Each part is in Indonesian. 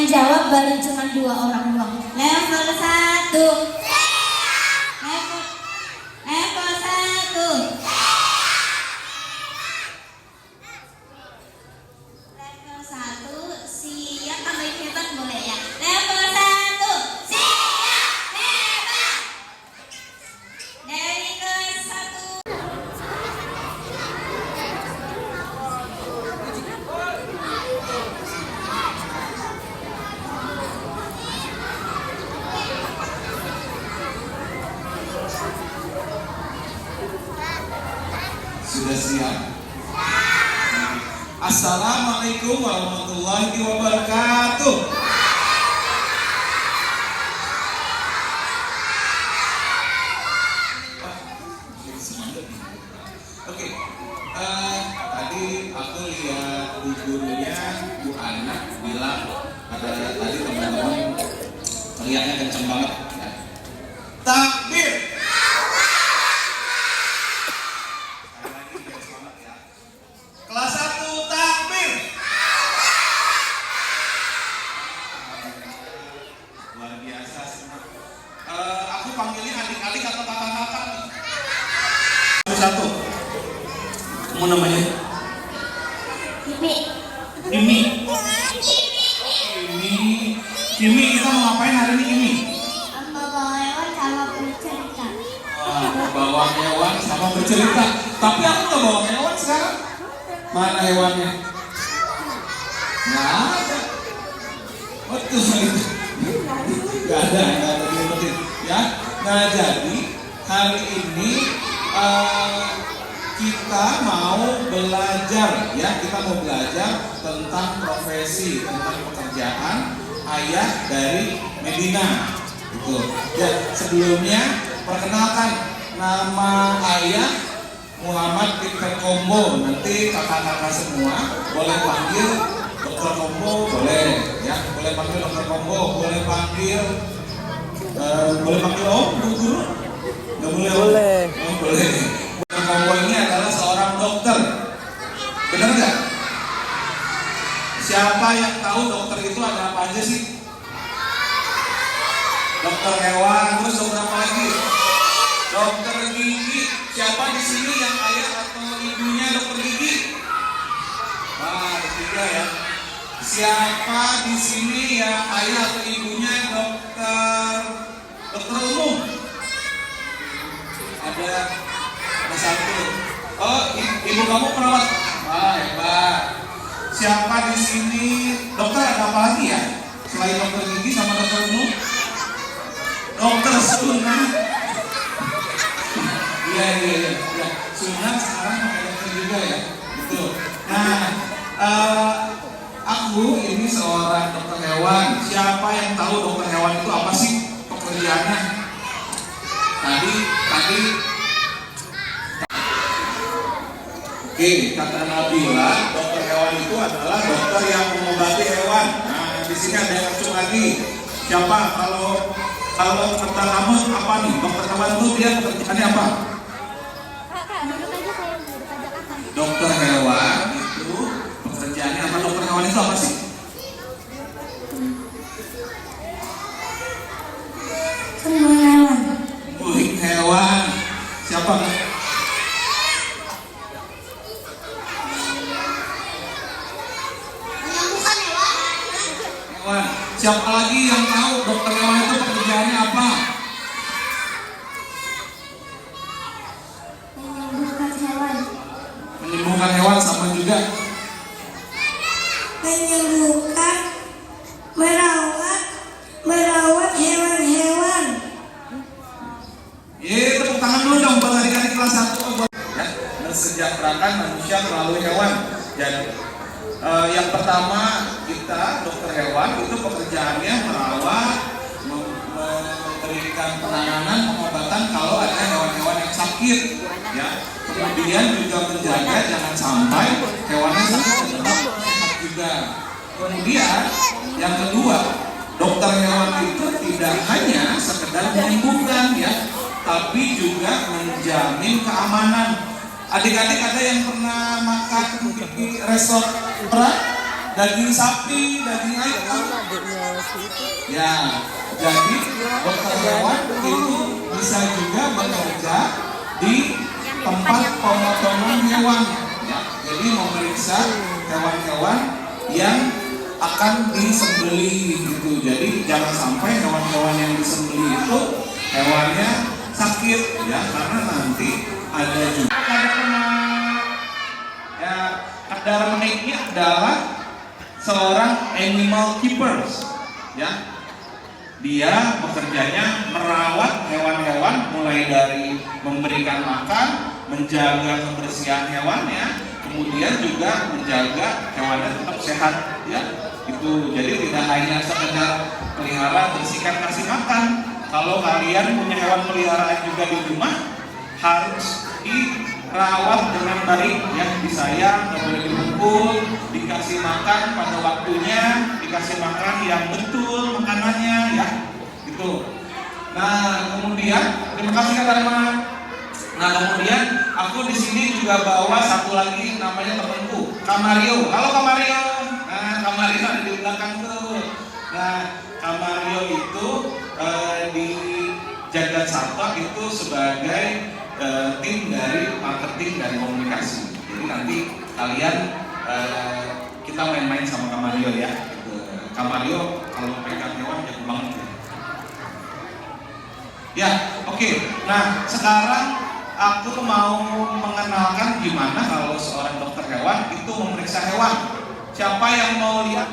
jawab baru cuma 2 orang doang. Level 1. Level 1. Level 1 siap, tambahin hebat boleh ya. Level 1 siap hebat. Dari kelas 1. Sudah siap? Assalamualaikum warahmatullahi wabarakatuh. Oke, tadi aku lihat di gurunya Bu Anak bilang ada tadi teman-teman teriaknya kenceng banget ya. Takbir. Kelas 1 takbir. Luar biasa semua. Aku panggilnya adik-adik atau kakak-kakak nih. Satu. Kamu namanya? Kimi. Kimi. Kimi, kita mau ngapain hari ini Kimi? Membawa hewan sama bercerita. Bawa hewan sama bercerita. Tapi aku nggak bawa hewan sekarang. Mana hewannya? Nggak ada. Betul itu. Nggak ada diingetin. Ya. Nah jadi hari ini kita mau belajar ya. Kita mau belajar tentang profesi, tentang pekerjaan ayah dari Medina. Gitu. Ya, sebelumnya perkenalkan nama ayah Muhammad Peter Kombo. Nanti kakak-kakak semua boleh panggil Dokter Kombo, boleh ya, boleh panggil Dokter Kombo, boleh panggil Om, Bu Guru? Nggak boleh? Boleh. Oh, boleh. Dokter Kombo ini adalah seorang dokter, benar nggak? Siapa yang tahu dokter itu ada apa aja sih? Dokter hewan, terus dokter apa lagi? Dokter gigi. Siapa di sini yang ayah atau ibunya dokter gigi? Wah, ada 3 ya. Siapa di sini yang ayah atau ibunya dokter umum? Ada 1. Oh, ibu kamu perawat. Wah, hebat. Siapa di sini dokter ada apa lagi ya? Selain dokter gigi sama dokter umum? Dokter sunat. Iya. Sunat sekarang pakai dokter juga ya. Betul. Nah, aku ini seorang dokter hewan. Siapa yang tahu dokter hewan itu apa sih pekerjaannya? Tadi. Oke, kata Nabila, dokter hewan itu adalah dokter yang mengobati hewan. Nah, di sini ada yang langsung lagi. Siapa? Kalau kata kamu apa nih? Dokter hewan itu dia pekerjaannya apa? Dokter hewan itu pekerjaannya apa? Dokter hewan itu apa sih? Semua hewan. Buik hewan. Siapa? Menyembuhkan hewan. Hewan. Siapa lagi yang tahu dokter hewan itu pekerjaannya apa? Menyembuhkan hewan. Menyembuhkan hewan sama juga. Menyembuhkan, merawat hewan-hewan. Tepuk tangan dulu dong buat adik-adik kelas 1. Ya, mensejahterakan manusia melalui hewan. Jadi yang pertama kita dokter hewan itu pekerjaannya merawat, memberikan penanganan, pengobatan kalau ada hewan-hewan yang sakit. Ya, kemudian juga menjaga jangan sampai hewannya sakit dan tetap sehat juga. Kemudian yang kedua, dokter hewan itu tidak hanya sekedar menyembuhkan ya, tapi juga menjamin keamanan. Adik-adik ada yang pernah makan di restoran? daging sapi, daging ayam. Ya, jadi dokter hewan itu bisa juga bekerja di tempat pemotongan hewan. Ya, jadi memeriksa hewan-hewan yang akan disembelih gitu. Jadi jangan sampai hewan-hewan yang disembelih itu hewannya sakit ya, karena nanti ada juga ya, Darman ini adalah seorang animal keepers ya. Dia bekerjanya merawat hewan-hewan mulai dari memberikan makan, menjaga kebersihan hewannya, kemudian juga menjaga hewannya tetap sehat ya. Itu jadi tidak hanya sekedar pelihara, bersihkan, kasih makan. Kalau kalian punya hewan peliharaan juga di rumah, harus dirawat dengan baik ya, disayang, nggak boleh dipukul, dikasih makan pada waktunya, dikasih makan yang betul makanannya ya, gitu. Nah kemudian terima kasih Kak Dharma. Nah kemudian aku di sini juga bawa satu lagi namanya temanku, Kak Mario. Halo Kak Mario. Nah Kak Mario ada di belakang tuh. Nah Kak Mario itu di Jagat Satwa itu sebagai tim dari marketing dan komunikasi. Jadi nanti kalian kita main-main sama Kak Mario ya. Kak Mario kalau pegang hewan jago banget ya. Ya, oke. Nah sekarang aku mau mengenalkan gimana kalau seorang dokter hewan itu memeriksa hewan. Siapa yang mau lihat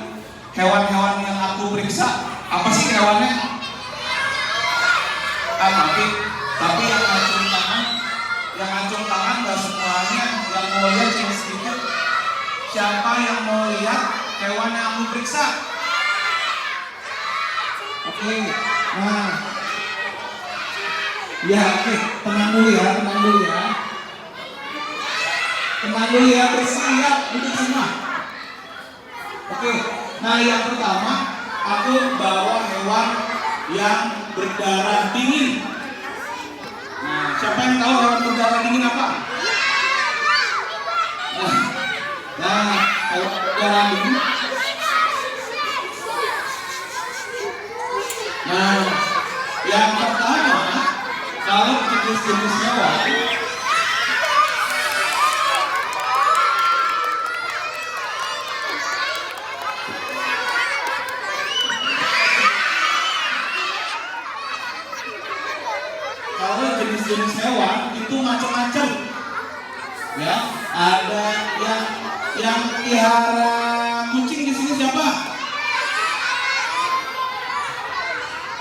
hewan-hewan yang aku periksa? Apa sih hewannya? Tapi yang acung tangan nggak semuanya, yang mau lihat cuma sedikit. Siapa yang mau lihat hewan yang aku periksa? Oke, nah, ya oke, tenang dulu ya, bersiap duduk semua. Oke, nah yang pertama aku bawa hewan yang berdarah dingin. Nah, siapa yang tahu hewan berdarah dingin apa? Nah, hewan berdarah dingin. Nah, yang pertama, kalau jenis-jenis hewan, jenis hewan itu macam-macam ya. Ada yang pelihara kucing di sini siapa?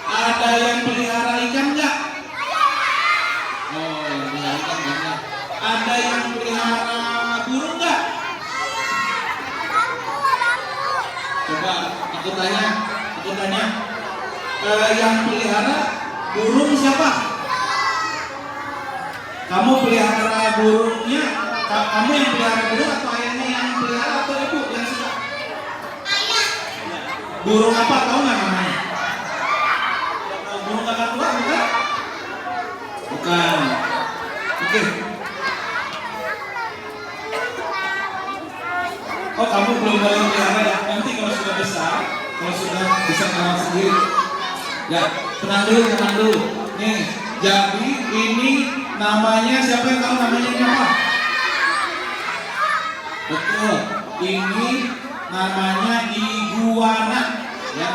Ada yang pelihara ikan enggak? Oh, yang pelihara ikan enggak. Ada yang pelihara burung enggak? Coba aku tanya yang pelihara burung siapa? Kamu pelihara burungnya, kamu yang pelihara burung atau ayahnya yang pelihara atau ibu yang suka? Ayah. Burung apa, tahu nggak namanya? Burung kakak tua bukan? Bukan. Oke. Oh kamu belum boleh pelihara ya? Nanti kalau sudah besar, kalau sudah bisa merawat sendiri. Ya, tenang dulu. Nih, jadi ini namanya, siapa yang tahu namanya ini apa? Betul, ini namanya iguana ya.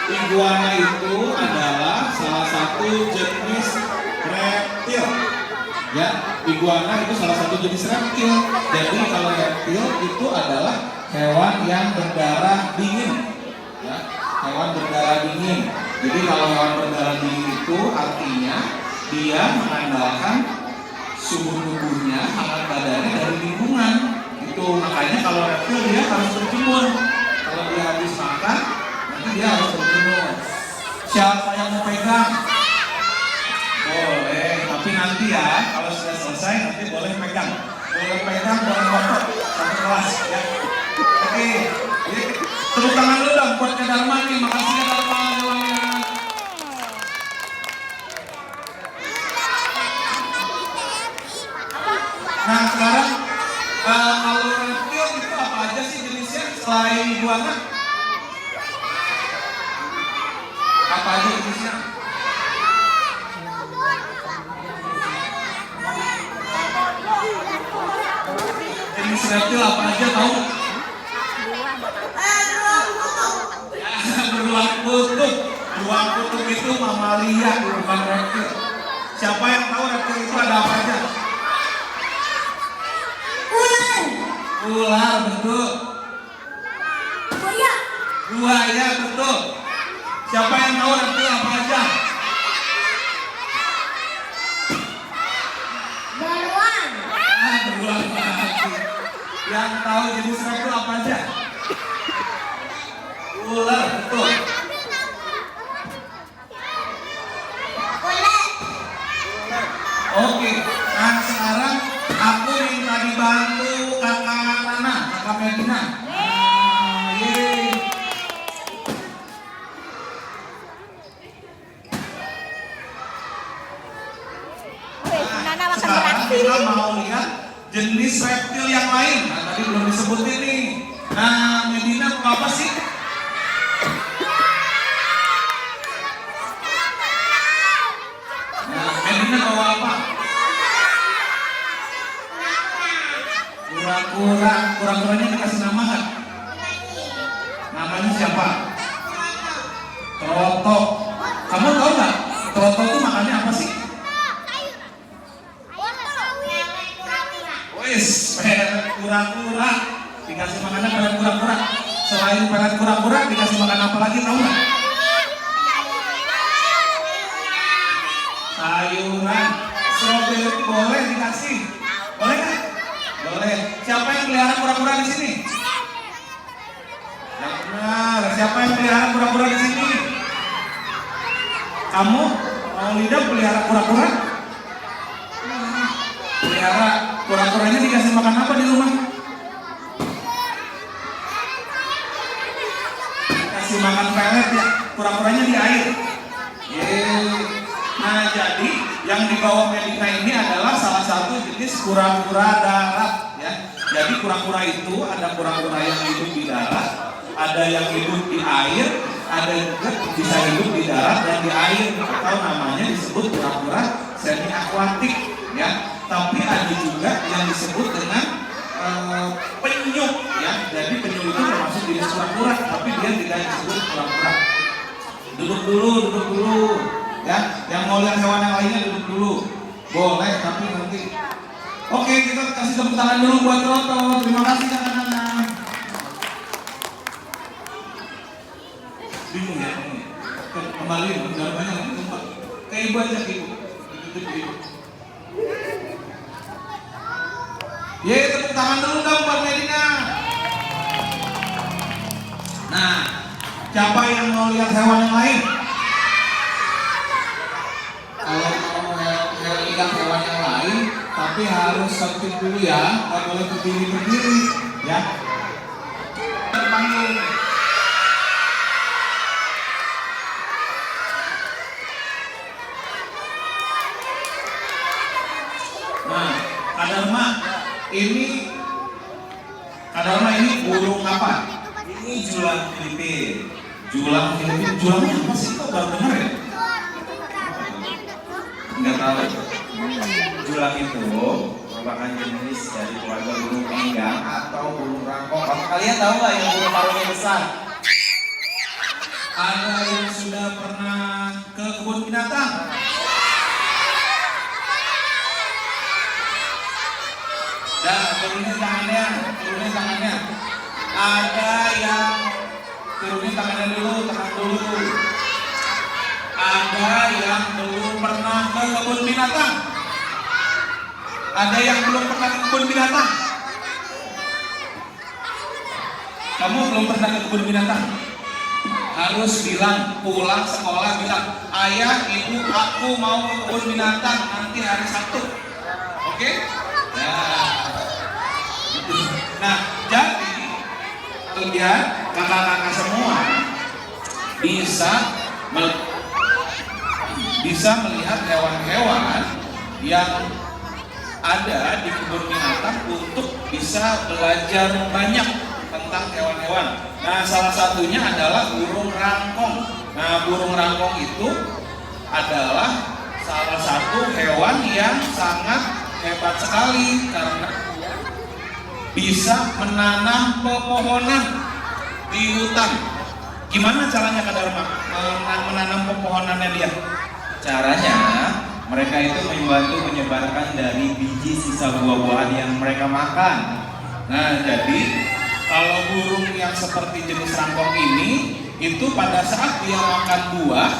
Iguana itu adalah salah satu jenis reptil ya. Iguana itu salah satu jenis reptil. Jadi kalau reptil itu adalah hewan yang berdarah dingin ya. Hewan berdarah dingin. Jadi kalau hewan berdarah dingin itu artinya dia mengandalkan suhu tubuhnya, hangat badannya dari lingkungan. Itu makanya kalau reptil dia harus berjemur. Kalau dia habis makan, nanti dia harus berjemur. Siapa yang mau pegang? Boleh, tapi nanti ya, kalau sudah selesai nanti boleh pegang. Boleh pegang, boleh foto satu kelas ya. Oke, jadi tepuk tangan dulu dong buat Kak Dharma nih. Makasih Kak Dharma. Nah sekarang kalau reptil itu apa aja sih jenisnya? Selain iguana, apa aja jenisnya? Jenis reptil apa aja tahu? Beruang kutub. Beruang kutub itu mamalia, bukan reptil. Siapa yang tahu reptil itu ada apa aja? Ular. Ular, betul. Buaya. Buaya, betul. Siapa yang tahu reptil apa aja? Beruang. Beruang lagi. Yang tahu jenis reptil apa aja? Ular, betul. Ular. Oke, nah sekarang aku minta dibantu kakak Nana, kakak Medina. Yeay. Sekarang kita mau lihat jenis reptil yang lain. Nah, tadi belum disebutin nih. Nah, Medina mau apa sih? Nah, Medina bawa apa? Kura-kura. Kura-kuranya dikasih nama nggak? Namanya siapa? Troto. Kamu tahu nggak? Troto itu makannya apa sih? Wis, pelet kura-kura. Dikasih makannya pelet kura-kura. Selain pelet kura-kura, dikasih makan apa lagi tahu nggak? Sayuran. Strawberry boleh dikasih? Boleh nggak? Boleh. Siapa yang pelihara kura-kura di sini? Yang benar. Siapa yang pelihara kura-kura di sini? Kamu? Maulida pelihara kura-kura? Pelihara. Kura-kuranya dikasih makan apa di rumah? Dikasih makan pelet ya. Kura-kuranya di air. Yeay. Nah, jadi yang dibawa Medina ini adalah salah satu jenis kura-kura darat ya. Jadi kura-kura itu ada kura-kura yang hidup di darat, ada yang hidup di air, ada juga bisa hidup di darat dan di air, atau namanya disebut kura-kura semi akuatik ya. Tapi ada juga yang disebut dengan penyu ya. Jadi penyu itu termasuk jenis kura-kura, tapi dia tidak disebut kura-kura. Duduk dulu ya. Yang mau lihat hewan yang lainnya duduk dulu. Boleh, tapi nanti. Oke, kita kasih tepuk tangan dulu buat Troto. Terima kasih kakak-kakak. Bingung ya kamu? Kembali, jangan banyak lagi tempat. Kayak ibu aja, ibu. Ibu. Yeay, tepuk tangan dulu dong buat Medina. Nah, siapa yang mau lihat hewan yang lain? Kalau mau lihat hewan yang lain, tapi harus tertib dulu ya, nggak boleh berdiri ya. Panggil. Nah, Kadarma ini burung apa? Ini julang Filipin. Julang apa sih? Kok baru dengar ya? Nggak tahu. Julang itu merupakan jenis dari keluarga burung panggang atau burung rangkong. Kalian tahu nggak yang burung parungnya besar? Ada yang sudah pernah ke kebun binatang? Dan turunin tangannya. Ada yang turunin tangannya dulu, tahan dulu. Ada yang belum pernah ke kebun binatang? Ada yang belum pernah ke kebun binatang? Kamu belum pernah ke kebun binatang? Harus bilang, pulang sekolah bilang, ayah, ibu, aku mau ke kebun binatang nanti hari Sabtu. Oke? Ya. Nah, jadi kalian kakak-kakak semua bisa melihat hewan-hewan yang ada di kebun binatang untuk bisa belajar banyak tentang hewan-hewan. Nah, salah satunya adalah burung rangkong. Nah, burung rangkong itu adalah salah satu hewan yang sangat hebat sekali karena bisa menanam pepohonan di hutan. Gimana caranya Kak Dharma menanam pepohonannya dia? Caranya mereka itu membantu menyebarkan dari biji sisa buah-buahan yang mereka makan. Nah, jadi kalau burung yang seperti jenis rangkong ini itu pada saat dia makan buah,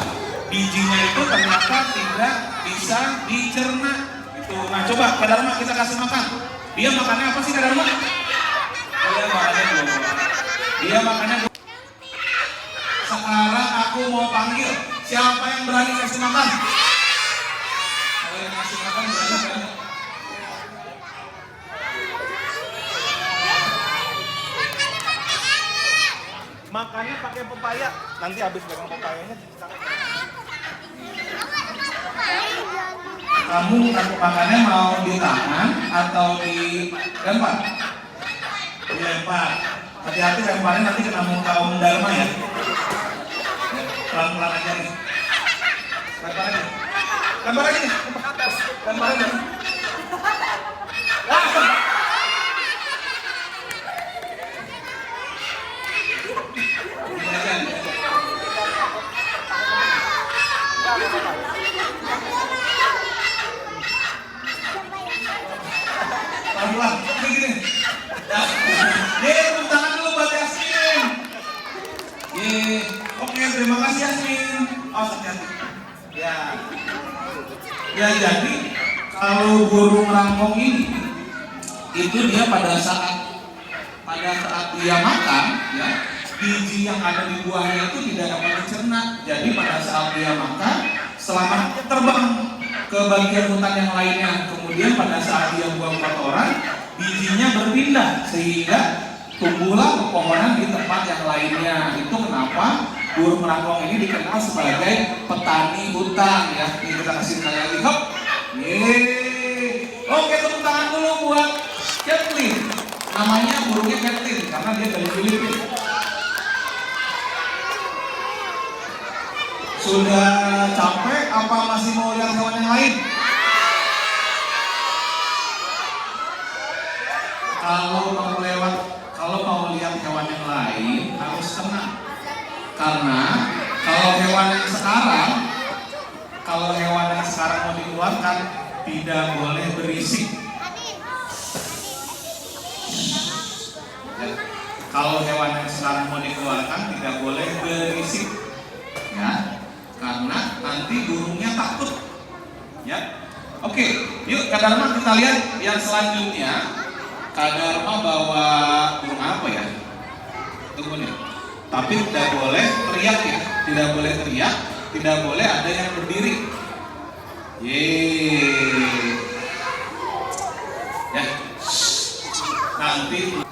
bijinya itu ternyata tidak bisa dicerna. Itu. Nah, coba Kak Dharma kita kasih makan. Dia makannya apa sih Kak Dharma? Dia makannya buah-buahan. Dia makannya buah. Sekarang aku mau panggil siapa yang berani kasih makan? Kalau yang kasih makan berani kan? Makannya pakai pepaya. Nanti habis pegang pepayanya Kamu makannya mau di tangan atau dilempar? Dilempar. Hati-hati lemparnya nanti kena muka Om Dharma ya. Pelan-pelan aja nih. Lempar aja. Lempar aja nih. Lempar aja. Wah. Ini aja nih. Pelan-pelan. Ini gini. Tepuk tangan dulu buat Yasmin. Oke, terima kasih Yasmin. Hati-hati. Ya. Ya, jadi kalau burung rangkong ini itu dia pada saat dia makan, ya, biji yang ada di buahnya itu tidak dapat dicerna. Jadi pada saat dia makan, selama dia terbang ke bagian hutan yang lainnya, kemudian pada saat dia buang kotoran, bijinya berpindah sehingga tumbuhlah pepohonan di tempat yang lainnya. Itu kenapa burung rangkong ini dikenal sebagai petani hutan ya. Ini kita kasih sekali lagi. Hop. Yeay. Oke, tepuk tangan dulu buat Kathleen. Namanya burungnya Kathleen karena dia dari Filipina. Sudah capek apa masih mau lihat hewan yang lain? Kalau mau lihat hewan yang lain harus tenang. Karena kalau hewan yang sekarang mau dikeluarkan tidak boleh berisik. Ya. Kalau hewan yang sekarang mau dikeluarkan tidak boleh berisik. Ya. Karena nanti burungnya takut. Ya. Oke, yuk Kak Dharma kita lihat yang selanjutnya. Kak Dharma bawa burung apa ya? Tunggu nih. Tapi tidak boleh teriak ya. Tidak boleh teriak, tidak boleh ada yang berdiri. Yeay. Ya. Nanti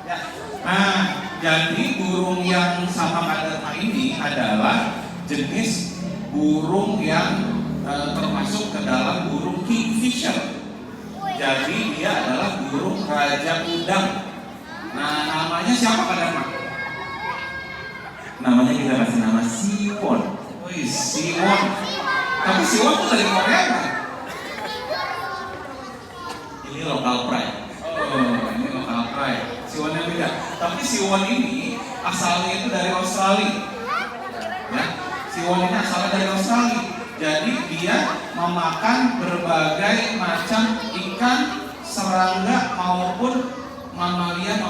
ya. Nah, jadi burung yang sama Kak Dharma ini adalah jenis burung yang termasuk ke dalam burung kingfisher. Jadi dia adalah burung raja udang. Nah, namanya siapa Kak Dharma? Namanya kita kasih nama Siwon. Wih, Siwon. Tapi Siwon itu dari Korea kan? Ini lokal pride. Oh, ini lokal pride. Siwonnya beda. Tapi Siwon ini asalnya itu dari Australia. Ya, Siwon ini asalnya dari Australia. Jadi dia memakan berbagai macam ikan, serangga maupun mamalia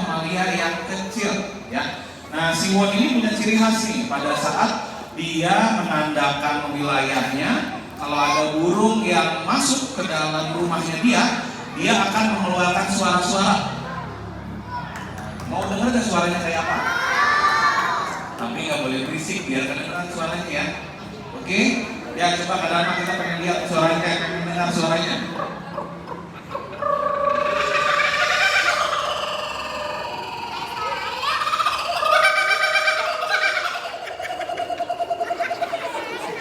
yang kecil. Ya. Nah, Siwon ini punya ciri khas nih. Pada saat dia menandakan wilayahnya, kalau ada burung yang masuk ke dalam rumahnya dia akan mengeluarkan suara-suara. Mau dengar gak suaranya kayak apa? Tapi nggak boleh berisik biar kedengeran suaranya ya. Oke? Ya coba Kak Dharma kita pengen lihat suaranya, pengen dengar suaranya.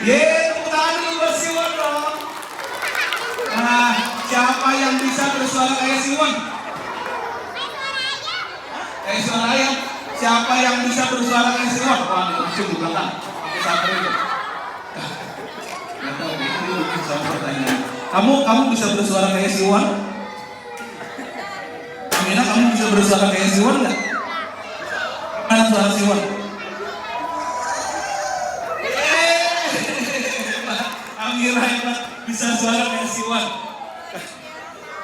Yeay, tepuk tangan dulu buat Siwon dong. yang bisa bersuara kayak Siwon? Kayak suara ayam. Siapa yang bisa bersuara kayak Siwon? Wah, lucu di belakang. Pakai sabar itu. Gak tahu, ini lucu sama pertanyaan. Kamu bisa bersuara kayak Siwon? Amina, kamu bisa bersuara kayak Siwon nggak? Mana suara Siwon? Amira hebat, bisa suara kayak Siwon.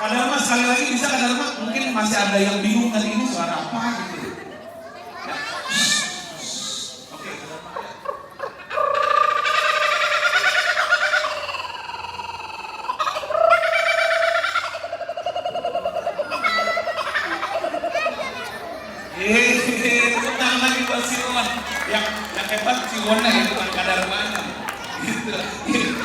Kadang mas sekali lagi bisa, kadang mas mungkin masih ada yang bingung kan ini suara apa gitu. Ya. Oke. Tepuk lagi buat Siwon. Yang hebat Siwonnya ya, bukan kadar mana. Gitu.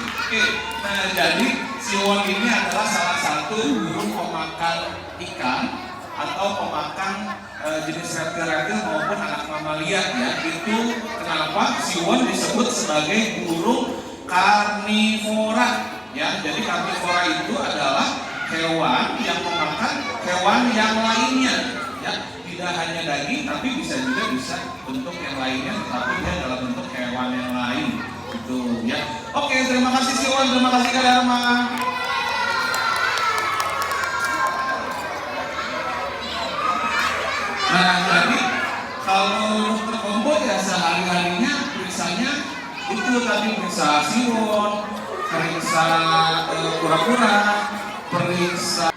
Oke. Nah jadi Siwon ini adalah salah satu burung pemakan ikan atau pemakan jenis reptil-reptil maupun anak mamalia ya. Itu kenapa Siwon disebut sebagai burung karnivora ya. Jadi karnivora itu adalah hewan yang memakan hewan yang lainnya ya. Tidak hanya daging tapi bisa bentuk yang lainnya, tapi dia dalam bentuk hewan yang lain gitu ya. Oke, terima kasih Siwon, terima kasih Kak Dharma. Nah, jadi kalau dokter Kombo ya sehari-harinya periksanya itu tadi periksa Siwon, periksa kura-kura, periksa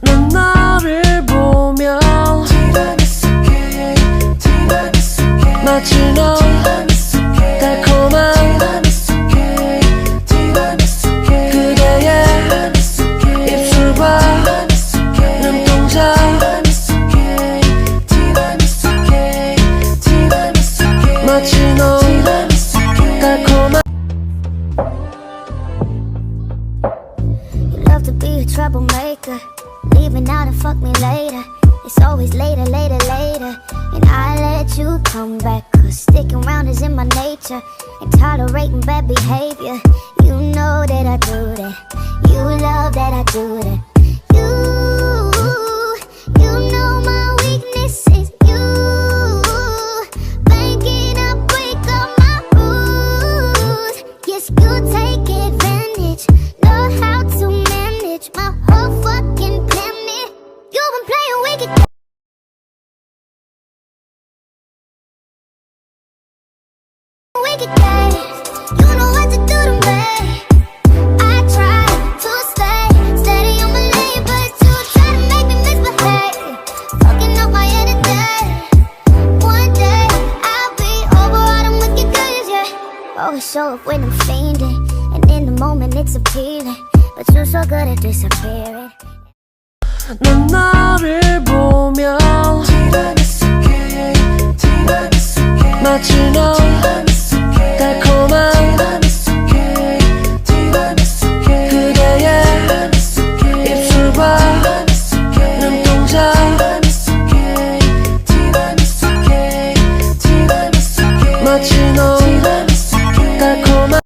넌 나를 보면 마치 너 달콤한 그대의 입술과 눈동자 마치 너 달콤한 You love to be a troublemaker, leaving out and fuck me later. It's always later, later, later. And I let you come back, cause sticking around is in my nature. And tolerating bad behavior, you know that I do that. You love that I do that. You know my weaknesses. You blanket up, break up my rules. Yes, you take advantage, know how to manage my whole fucking planet. You've been playing wicked. Wicked games. You know what to do to me. I try to stay steady on my lane, but you try to make me misbehave, fucking up my energy. One day I'll be over all them wicked games, yeah. Always show up when I'm fainting, and in the moment it's appealing, but you're so good at disappearing. 넌 나를 보면 마치 너 달콤한 그대의 입술과 눈동자 마치